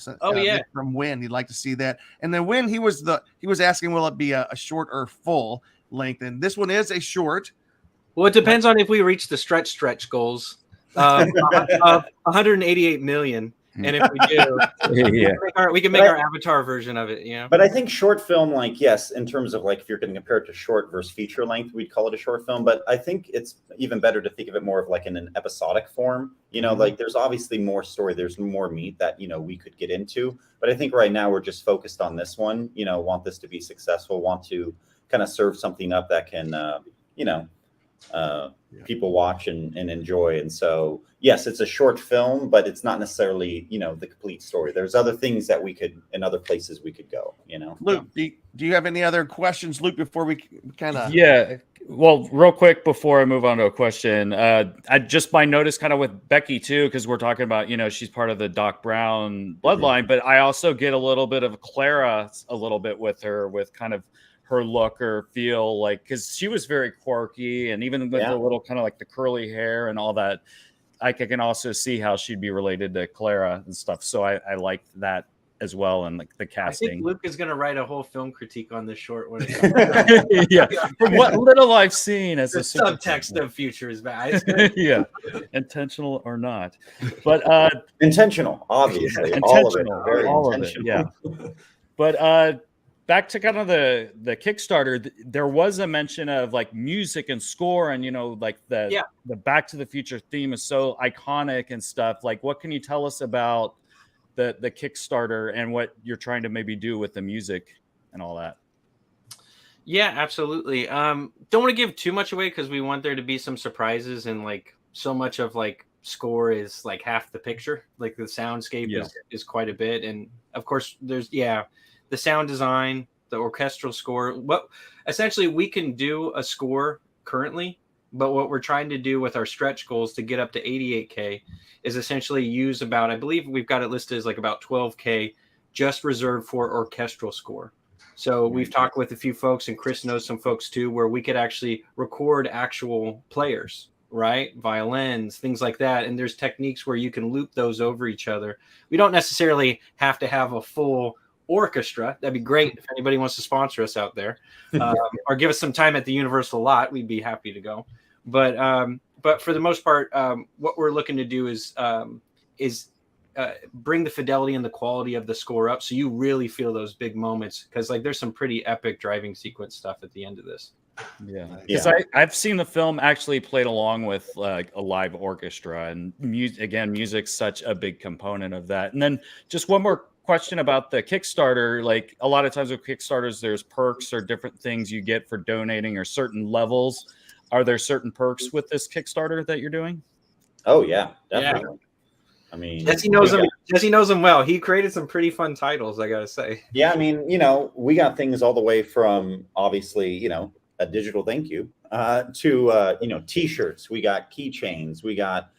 From Win, he'd like to see that. And then Win, he was asking, will it be a short or full length? And this one is a short. Well, it depends on if we reach the stretch goals. 188 million. And if we do, we can make our avatar version of it, you know. But I think short film, like, yes, in terms of like if you're going to compare it to short versus feature length, we'd call it a short film. But I think it's even better to think of it more of like in an episodic form. You know, like there's obviously more story, there's more meat that, you know, we could get into. But I think right now we're just focused on this one. You know, want this to be successful, want to kind of serve something up that can, you know, people watch and enjoy. And so yes, it's a short film, but it's not necessarily, you know, the complete story. There's other things that we could, in other places we could go, you know. Luke, do you have any other questions, Luke, before we kind of well, real quick before I move on to a question, I just my notice kind of with Becky too, because we're talking about, you know, she's part of the Doc Brown bloodline, but I also get a little bit of Clara a little bit with her, with kind of her look or feel, like, because she was very quirky, and even with the little kind of like the curly hair and all that, I can also see how she'd be related to Clara and stuff. So I like that as well, and like the casting. I think Luke is going to write a whole film critique on this short one. From what little I've seen as the subtext of Future is bad. Intentional or not, but intentional, obviously, intentional, all of it. But back to kind of the Kickstarter, there was a mention of like music and score, and, you know, like the Back to the Future theme is so iconic and stuff. Like, what can you tell us about the Kickstarter and what you're trying to maybe do with the music and all that? Yeah, absolutely. Don't want to give too much away because we want there to be some surprises, and like so much of like score is like half the picture. Like the soundscape is quite a bit, and of course there's the sound design, the orchestral score. What essentially we can do a score currently, but what we're trying to do with our stretch goals to get up to 88K is essentially use about, I believe we've got it listed as like about 12K just reserved for orchestral score. So we've talked with a few folks, and Chris knows some folks too, where we could actually record actual players, right? Violins, things like that. And there's techniques where you can loop those over each other. We don't necessarily have to have a full orchestra. That'd be great if anybody wants to sponsor us out there, or give us some time at the Universal lot. We'd be happy to go. But for the most part, what we're looking to do is bring the fidelity and the quality of the score up, so you really feel those big moments, because like there's some pretty epic driving sequence stuff at the end of this. Yeah, Yeah. because I've seen the film actually played along with like a live orchestra, and music's such a big component of that. And then just one more question about the Kickstarter. Like a lot of times with Kickstarters, there's perks or different things you get for donating or certain levels. Are there certain perks with this Kickstarter that you're doing? Oh yeah, Yeah. definitely. I mean, Jesse knows him. Jesse knows him well. He created some pretty fun titles, I gotta say. yeah, I mean, we got things all the way from obviously, a digital thank you to T-shirts. We got keychains. We got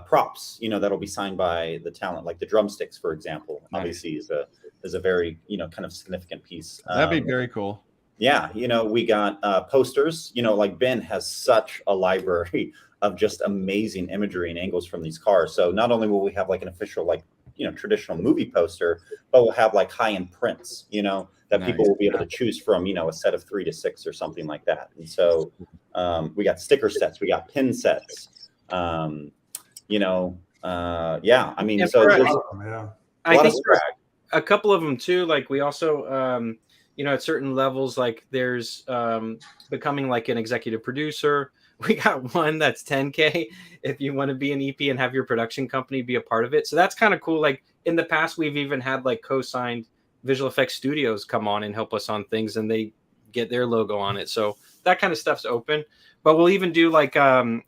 props. That'll be signed by the talent, like the drumsticks, for example. Nice. Obviously, is a very kind of significant piece. That'd be very cool. Yeah, we got posters. Like Ben has such a library of just amazing imagery and angles from these cars. So not only will we have like an official traditional movie poster, but we'll have like high-end prints, that people will be able to choose from, a set of 3 to 6 or something like that. And so we got sticker sets, we got pin sets, yeah. I mean, so there's a lot of swag. A couple of them too. Like we also, at certain levels, like there's becoming like an executive producer. We got one that's 10K if you want to be an EP and have your production company be a part of it. So that's kind of cool. Like in the past, we've even had like co-signed visual effects studios come on and help us on things, and they get their logo on it. So that kind of stuff's open. But we'll even do like a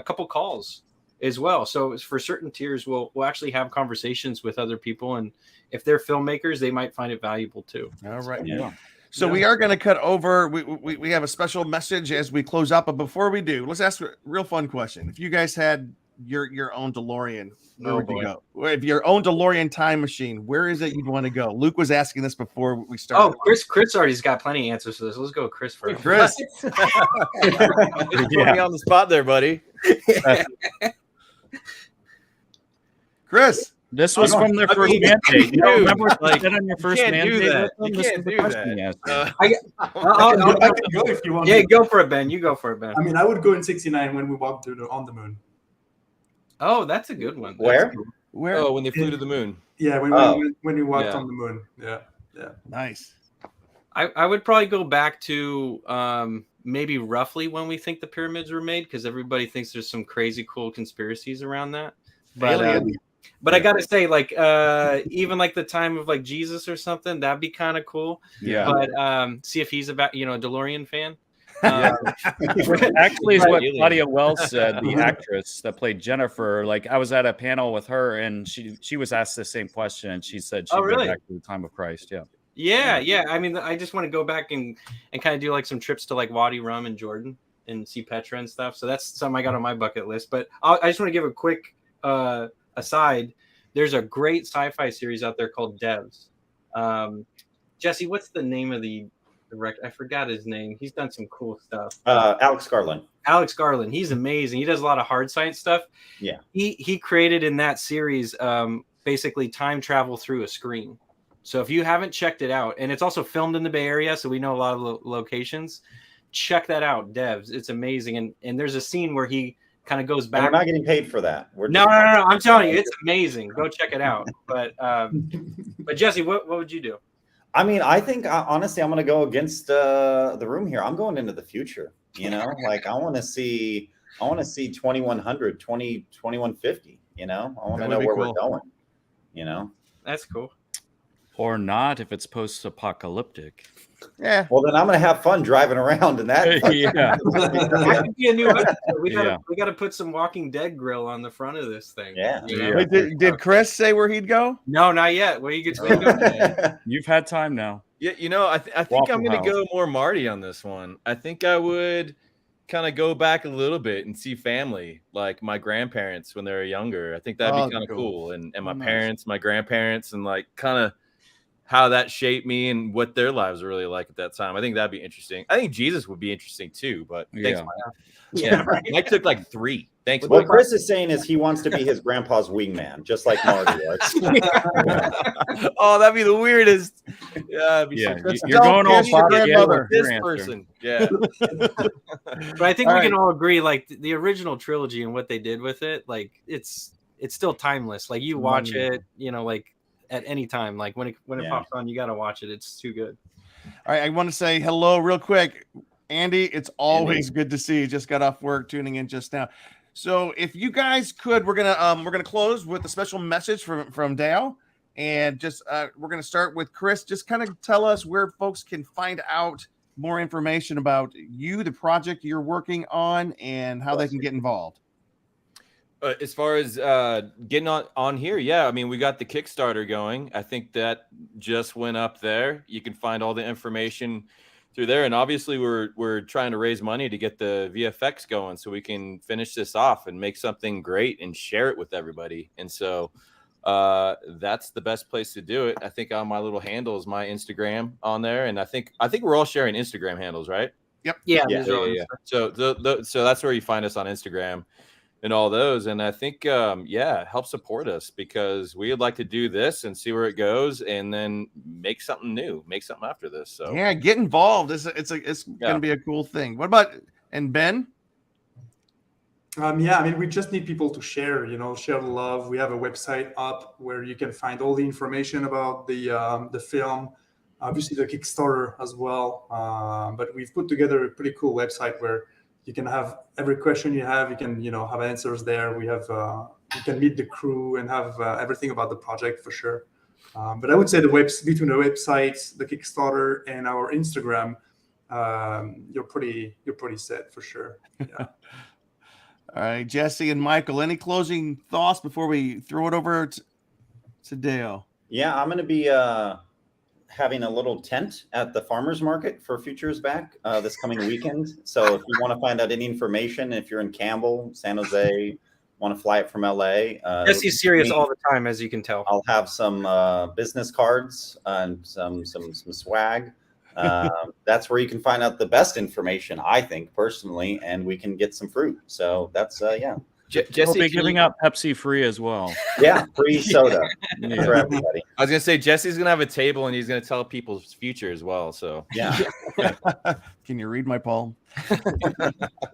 couple calls as well. So for certain tiers, we'll actually have conversations with other people, and if they're filmmakers, they might find it valuable too. All right. Yeah. So we are going to cut over. We have a special message as we close up. But before we do, let's ask a real fun question. If you guys had your own DeLorean, where would you go? If your own DeLorean time machine, where is it you'd want to go? Luke was asking this before we started. Oh, Chris already's got plenty of answers for this. Let's go with Chris first. Chris. You put me on the spot there, buddy. Chris. This was from their first mandate. You don't remember what you said on your first can't mandate? do that. with them? You This can't is the do question that. he asked. I can go if you want. Yeah, go for it, Ben. You go for it, Ben. I mean, I would go in '69 when we walked on the moon. Oh, that's a good one. Where? Where? Oh, when they flew to the moon. Yeah, when we walked Yeah. on the moon. Yeah. Nice. I would probably go back to maybe roughly when we think the pyramids were made, because everybody thinks there's some crazy cool conspiracies around that. But I gotta say, like even like the time of like Jesus or something, that'd be kind of cool. Yeah. But see if he's a DeLorean fan. Actually, is what Claudia Wells said, the actress that played Jennifer. Like I was at a panel with her, and she was asked the same question, and she said she'd go back to the time of Christ. Yeah. I mean, I just want to go back and kind of do like some trips to like Wadi Rum and Jordan and see Petra and stuff. So that's something I got on my bucket list. But I just want to give a quick aside. There's a great sci-fi series out there called Devs. Jesse, what's the name of the director? I forgot his name. He's done some cool stuff. Alex Garland. He's amazing. He does a lot of hard science stuff. Yeah. He created in that series basically time travel through a screen. So if you haven't checked it out, and it's also filmed in the Bay Area, so we know a lot of locations, check that out, Devs. It's amazing. And there's a scene where he kind of goes back. And we're not getting paid for that. No. I'm telling you, it's amazing. Go check it out. But Jesse, what would you do? I mean, I think honestly, I'm going to go against the room here. I'm going into the future. Like I want to see 2100, 2150. I want to know where we're going. That's cool. Or not if it's post-apocalyptic. Yeah. Well, then I'm going to have fun driving around in that. Yeah. That could be a new episode. We got to put some Walking Dead grill on the front of this thing. Yeah. Wait, did Chris say where he'd go? No, not yet. Where you get to go? You've had time now. Yeah, I think Waffle I'm going to House. go more Marty on this one. I think I would kind of go back a little bit and see family, like my grandparents when they were younger. I think that'd be kind of cool. And my parents, my grandparents, and like kind of how that shaped me and what their lives were really like at that time. I think that'd be interesting. I think Jesus would be interesting too, but thanks, Mike. Yeah, Mike took like 3. Thanks. What Mike. Chris is saying is he wants to be his grandpa's wingman, just like Marty was. Oh, that'd be the weirdest. Yeah, it'd be Yeah, so you're going all Bobby grandmother. this person. Yeah. But I think we can all agree, like the original trilogy and what they did with it, like it's still timeless. Like you watch it, like at any time, like when it pops on, you got to watch it. It's too good. All right, I want to say hello real quick. Andy, it's always good to see you. Just got off work, tuning in just now. So if you guys could, we're gonna close with a special message from Dale, and just we're gonna start with Chris. Just kind of tell us where folks can find out more information about you, the project you're working on, and how they can get involved. As far as getting on here, yeah, I mean, we got the Kickstarter going. I think that just went up there. You can find all the information through there, and obviously we're trying to raise money to get the VFX going so we can finish this off and make something great and share it with everybody. And so that's the best place to do it. I think on my little handle is my Instagram on there, and I think we're all sharing Instagram handles, right? Yep. Yeah. So so that's where you find us on Instagram and all those. And I think, help support us, because we would like to do this and see where it goes, and then make something new, make something after this. So yeah, get involved. It's going to be a cool thing. What about, and Ben? I mean, we just need people to share the love. We have a website up where you can find all the information about the film, obviously the Kickstarter as well. But we've put together a pretty cool website where you can have every question you have. You can, have answers there. We have, you can meet the crew and have everything about the project for sure. But I would say between the websites, the Kickstarter, and our Instagram, you're pretty set for sure. Yeah. All right, Jesse and Michael, any closing thoughts before we throw it over to Dale? Yeah, I'm going to be having a little tent at the farmers market for Futures Back this coming weekend. So if you want to find out any information, if you're in Campbell, San Jose, want to fly it from LA. Jesse's serious all the time, as you can tell. I'll have some business cards and some swag. That's where you can find out the best information, I think, personally, and we can get some fruit. So that's Jesse will be giving out Pepsi free as well. Yeah, free soda for everybody. I was gonna say Jesse's gonna have a table and he's gonna tell people's future as well. So yeah. Can you read my palm?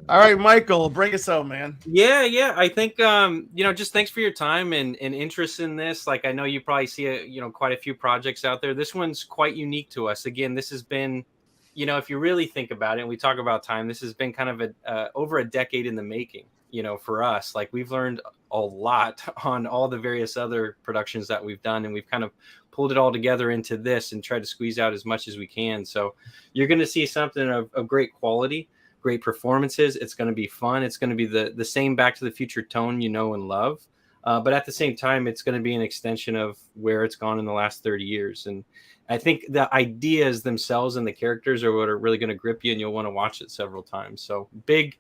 All right, Michael, bring us home, man. Yeah. I think just thanks for your time and interest in this. Like, I know you probably see quite a few projects out there. This one's quite unique to us. Again, this has been, if you really think about it, and we talk about time, this has been kind of over a decade in the making. For us, like, we've learned a lot on all the various other productions that we've done, and we've kind of pulled it all together into this and tried to squeeze out as much as we can. So you're going to see something of great quality, great performances. It's going to be fun. It's going to be the same Back to the Future tone and love. But at the same time, it's going to be an extension of where it's gone in the last 30 years. And I think the ideas themselves and the characters are what are really going to grip you, and you'll want to watch it several times. So big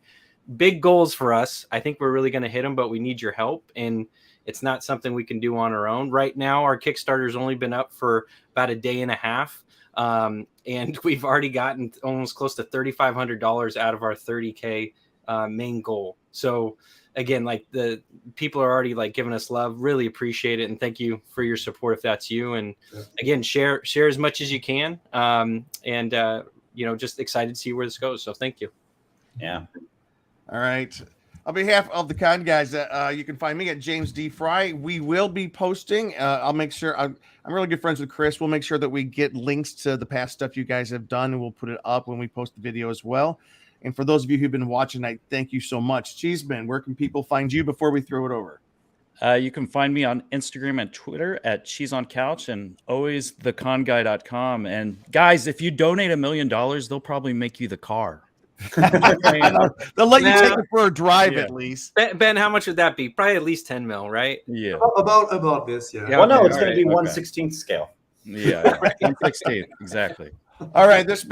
goals for us. I think we're really going to hit them, but we need your help, and it's not something we can do on our own. Right now, our Kickstarter's only been up for about a day and a half, and we've already gotten almost close to $3,500 out of our $30K main goal. So again, like, the people are already giving us love. Really appreciate it, and thank you for your support if that's you. And again, share as much as you can, and just excited to see where this goes. So thank you. Yeah. All right. On behalf of the Con Guys, you can find me at James D. Fry. We will be posting. I'll make sure. I'm really good friends with Chris. We'll make sure that we get links to the past stuff you guys have done, and we'll put it up when we post the video as well. And for those of you who've been watching, I thank you so much. Cheeseman, where can people find you before we throw it over? You can find me on Instagram and Twitter at Cheese on Couch, and always theconguy.com. And guys, if you donate $1 million, they'll probably make you the car. They'll let you take it for a drive at least. Ben, how much would that be? Probably at least 10 mil, right? Yeah. About this, yeah. Well, no, it's going to be 1/16 scale. Yeah, 1/16 exactly. All right, this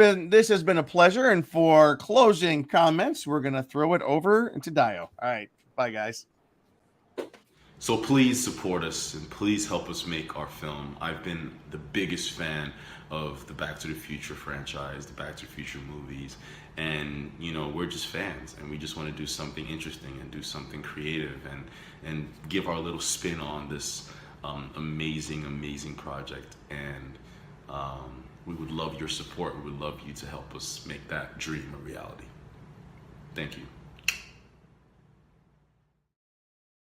has been a pleasure, and for closing comments, we're going to throw it over to Dio. All right, bye guys. So please support us and please help us make our film. I've been the biggest fan of the Back to the Future franchise, the Back to the Future movies, and we're just fans, and we just want to do something interesting and do something creative and give our little spin on this amazing project. And we would love your support. We would love you to help us make that dream a reality. Thank you.